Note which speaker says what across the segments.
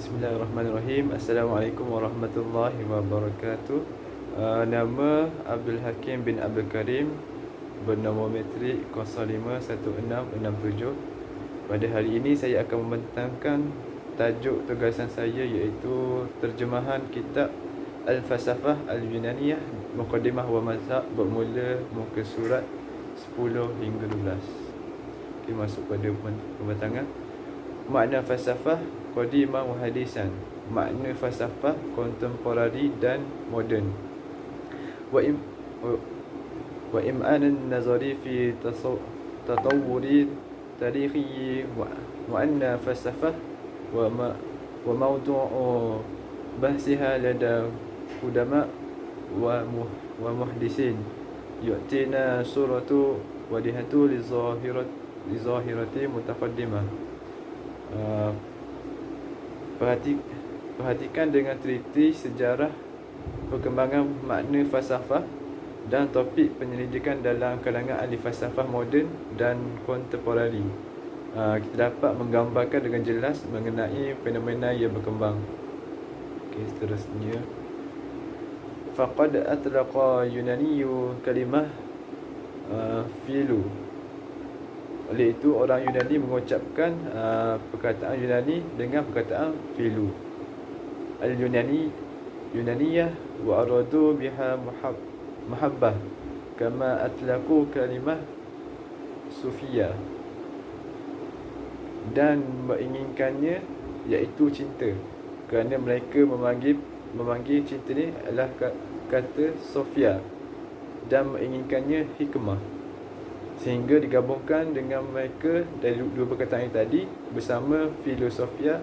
Speaker 1: Bismillahirrahmanirrahim. Assalamualaikum warahmatullahi wabarakatuh. Nama Abdul Hakim bin Abdul Karim, bernombor metrik 051667. Pada hari ini saya akan membentangkan tajuk tugasan saya, iaitu terjemahan kitab Al-Falsafah Al-Yunaniyah Muqaddimah wa Mazhab, bermula muka surat 10 hingga 12. Okay, masuk pada pembentangan. Makna falsafah qadimah wa hadisan. Makna falsafah kontemporari dan moden. Wa im'anan nazari fi tatawuri tarikhi wa anna falsafah wa mawdu'u bahsiha lada qudama wa muhdisin yu'tina suratu wadihatu li zahirati mutaqaddimah. Perhatikan dengan teliti sejarah perkembangan makna falsafah dan topik penyelidikan dalam kalangan ahli falsafah moden dan kontemporari. Kita dapat menggambarkan dengan jelas mengenai fenomena yang berkembang. Okey, seterusnya. Faqad atlaqa Yunaniyu kalimah filu. Oleh itu, orang Yunani mengucapkan perkataan Yunani dengan perkataan filu. Al-Yunaniyah wa aradu biha mahabbah kama atlaqu kalimah sufiyah. Dan menginginkannya iaitu cinta, kerana mereka memanggil cinta ni adalah kata sofia, dan menginginkannya hikmah, sehingga digabungkan dengan mereka dari dua perkataan yang tadi bersama filosofia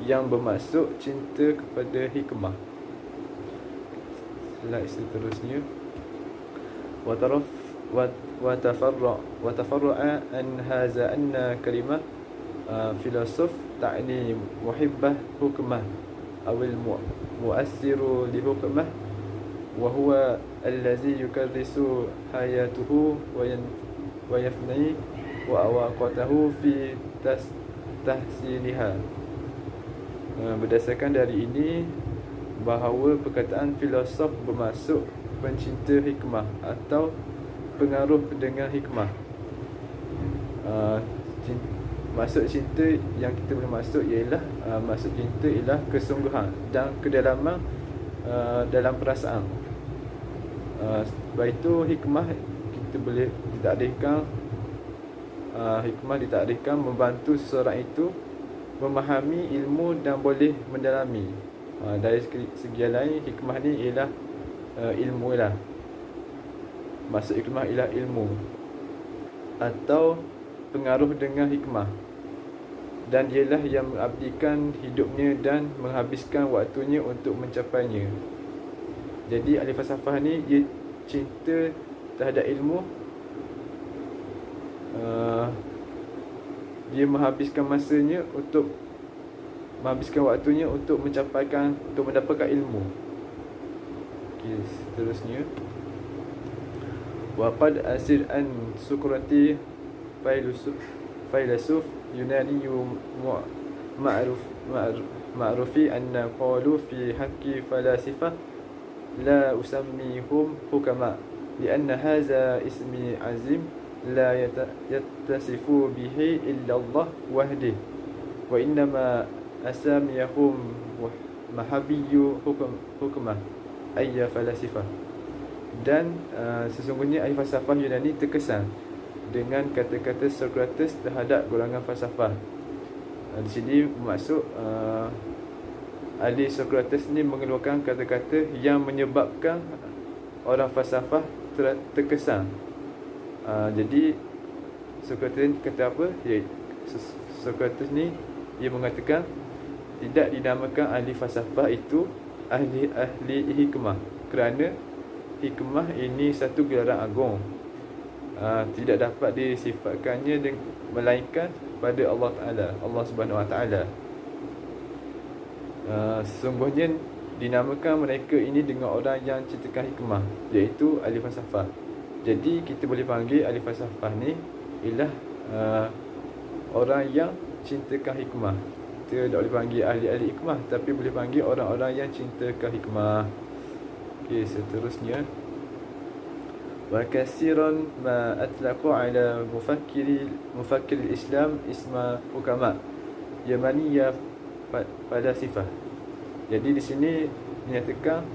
Speaker 1: yang bermaksud cinta kepada hikmah. Slide seterusnya. Wa tafarra'a an hadza anna kalimah filosof ta'ni muhibbah hukmah awil mu'assiru li hukmah wa huwa allazi yukarrisu hayatuhu wa yafni wa awaqatahu fi tahsiliha. Berdasarkan dari ini, bahawa perkataan filosof bermaksud pencinta hikmah atau pengaruh dengan hikmah. Maksud cinta yang kita boleh maksud ialah maksud cinta ialah kesungguhan dan kedalaman dalam perasaan. Sebab itu hikmah kita boleh ditakdirkan, hikmah ditakdirkan membantu seseorang itu memahami ilmu dan boleh mendalami. Dari segi lain, hikmah ni ialah ilmu lah. Maksud hikmah ialah ilmu atau pengaruh dengan hikmah, dan dialah yang mengabdikan hidupnya dan menghabiskan waktunya untuk mencapainya. Jadi ahli falsafah ni dia cinta terhadap ilmu, dia menghabiskan masanya untuk menghabiskan waktunya untuk mendapatkan ilmu. Okey, seterusnya. Wa qad asir an Sukrati filosof Yunani ma'rufi anna qalu fi haqqi falasifah la usammihum hukama lianna hadha ismi azim la yattasifu bihi illa Allah wahdi wa innama asamiyahum mahabiyyu hukmah ayya falasifah. Dan sesungguhnya ahli falsafah Yunani terkesan dengan kata-kata Sokrates terhadap golongan falsafah. Di sini bermaksud ahli Sokrates ni mengeluarkan kata-kata yang menyebabkan orang falsafah terkesan. Jadi Sokrates kata apa? Sokrates ni dia mengatakan tidak dinamakan ahli falsafah itu ahli hikmah, kerana hikmah ini satu gelaran agung, tidak dapat disifatkannya melainkan pada Allah Ta'ala, Allah Subhanahu Wa Ta'ala. Sesungguhnya dinamakan mereka ini dengan orang yang cintakan hikmah, iaitu ahli falsafah. Jadi kita boleh panggil ahli falsafah ni ialah orang yang cintakan hikmah. kita tak boleh panggil ahli-ahli hikmah, tapi boleh panggil orang-orang yang cintakan hikmah. Okey, seterusnya, wa kasiran ma atlaqu ala mufakkir Islam isma hukama yamaniyah falasifah. Jadi di sini menyatakan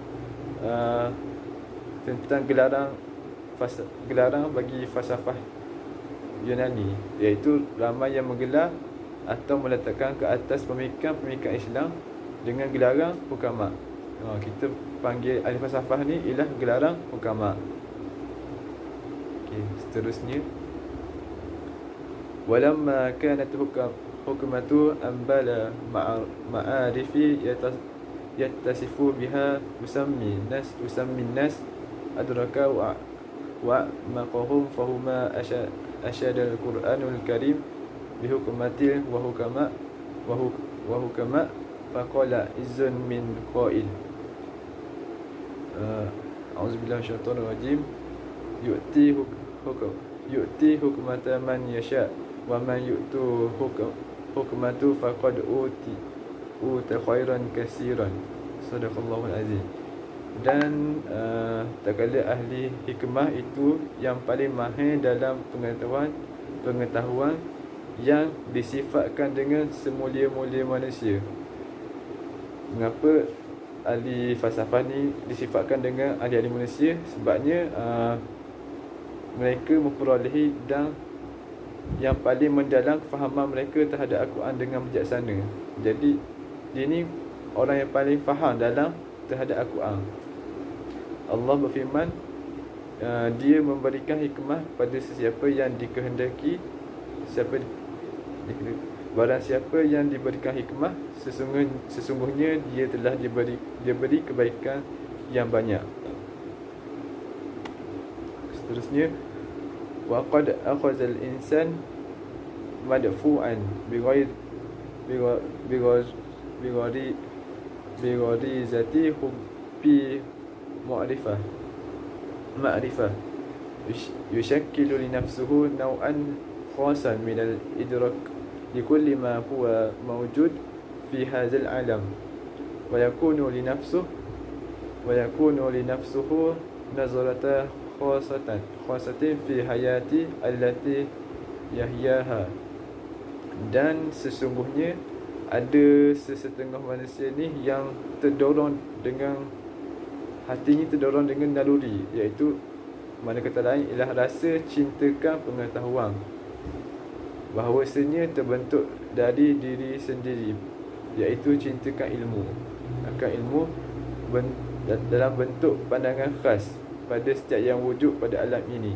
Speaker 1: tentang gelaran bagi falsafah Yunani, iaitu ramai yang menggelar atau meletakkan ke atas pemikiran Islam dengan gelaran hukama. Kita panggil ahli falsafah ni ialah gelaran hukama. Okey, seterusnya, walamma kanat hukmatu ambala ma'arifi yattasifu biha usammi nas adraka wa maqahum fahuma asyadal Qur'anul Karim bihukmatil wa hukama faqala izzun min qail a'udzubillahi minasyaitonir rajim yu'ti hukmata man yasha wa man yu'tu hukmatu faqad uta khairan katsiran. Sadaqallahul azim. Dan tak kala ahli hikmah itu yang paling mahir dalam pengetahuan yang disifatkan dengan semulia-mulia manusia. Mengapa ahli falsafah ni disifatkan dengan ahli-ahli manusia? Sebabnya mereka memperolehi dan yang paling mendalam kefahaman mereka terhadap Al-Quran dengan bijaksana. Jadi dia ni orang yang paling faham dalam terhadap Al-Quran. Allah berfirman, dia memberikan hikmah pada sesiapa yang dikehendaki. Barang siapa yang diberikan hikmah, sesungguhnya dia telah diberi kebaikan yang banyak. Seterusnya, wa qad akhadha al-insan madfu'an bighari zati hubbi ma'rifah yushakkilu li nafsihi naw'an khasan min al-idrak li kulli ma huwa mawjud fi hadzal alam wa yakunu li nafsihi nazaratan khasatin fi hayati allati yahyaha. Dan sesungguhnya ada sesetengah manusia ni yang terdorong dengan hatinya, terdorong dengan naluri, iaitu mana kata lain ialah rasa cintakan pengetahuan, bahawasanya terbentuk dari diri sendiri, iaitu cintakan ilmu, akan ilmu dalam bentuk pandangan khas pada setiap yang wujud pada alam ini.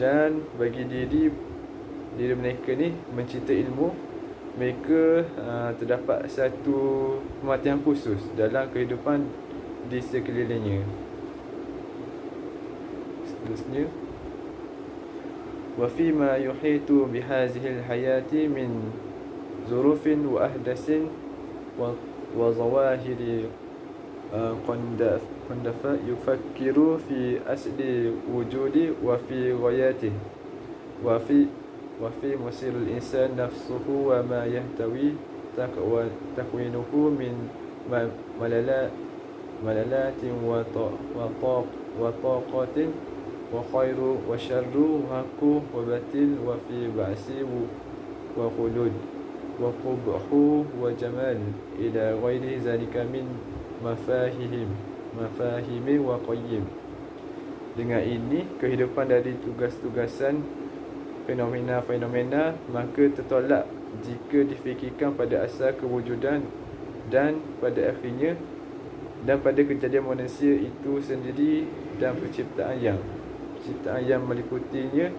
Speaker 1: Dan bagi diri mereka ni mencintai ilmu, mereka terdapat satu kematian khusus dalam kehidupan di sekelilingnya. Seterusnya, wa fi ma yuhitu bihazihi alhayati min zurufin wa ahdasin wa zawahiri qandafa yufakkiru fi asli wujudi wa fi ghayatihi wa fi masirul insan nafsuhu wa ma yahtawi takwinuhu min malalatin wa taqatin wa khairu wa syarru wa haqqu wa batil wa fi ba'si wa khulud wa qubhu wa jamal ila ghairi zalika min mafahimi wa qayyim. Dengan ini kehidupan dari tugas-tugasan fenomena-fenomena maka tertolak jika difikirkan pada asal kewujudan dan pada akhirnya dan pada kejadian manusia itu sendiri dan penciptaan yang meliputinya,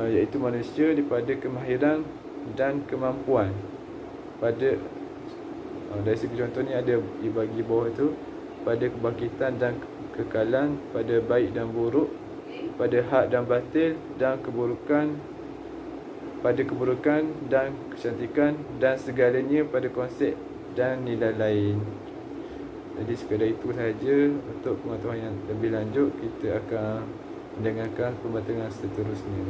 Speaker 1: iaitu manusia daripada kemahiran dan kemampuan pada dari segi contoh ni ada bagi bawah tu, pada kebangkitan dan kekalan, pada baik dan buruk, pada hak dan batil, dan keburukan, pada keburukan dan kecantikan, dan segalanya pada konsep dan nilai lain. Jadi sekadar itu sahaja. Untuk pengetahuan yang lebih lanjut, kita akan mendengarkan pembahasan seterusnya.